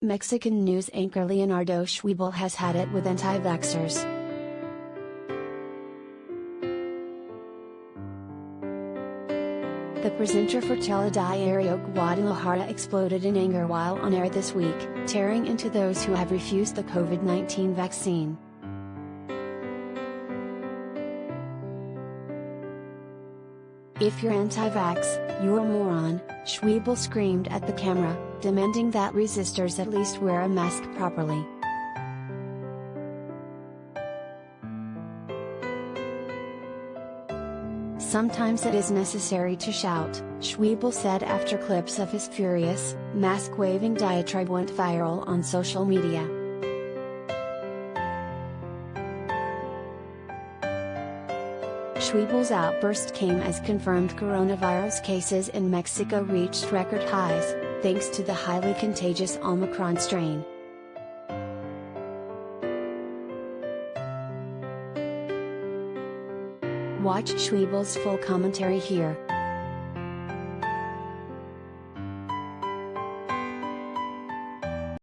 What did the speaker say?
Mexican news anchor Leonardo Schwebel has had it with anti-vaxxers. The presenter for Telediario Guadalajara exploded in anger while on air this week, tearing into those who have refused the COVID-19 vaccine. "If you're anti-vax, you're a moron," Schwebel screamed at the camera, demanding that resistors at least wear a mask properly. "Sometimes it is necessary to shout," Schwebel said after clips of his furious, mask-waving diatribe went viral on social media. Schwebel's outburst came as confirmed coronavirus cases in Mexico reached record highs, thanks to the highly contagious Omicron strain. Watch Schwebel's full commentary here.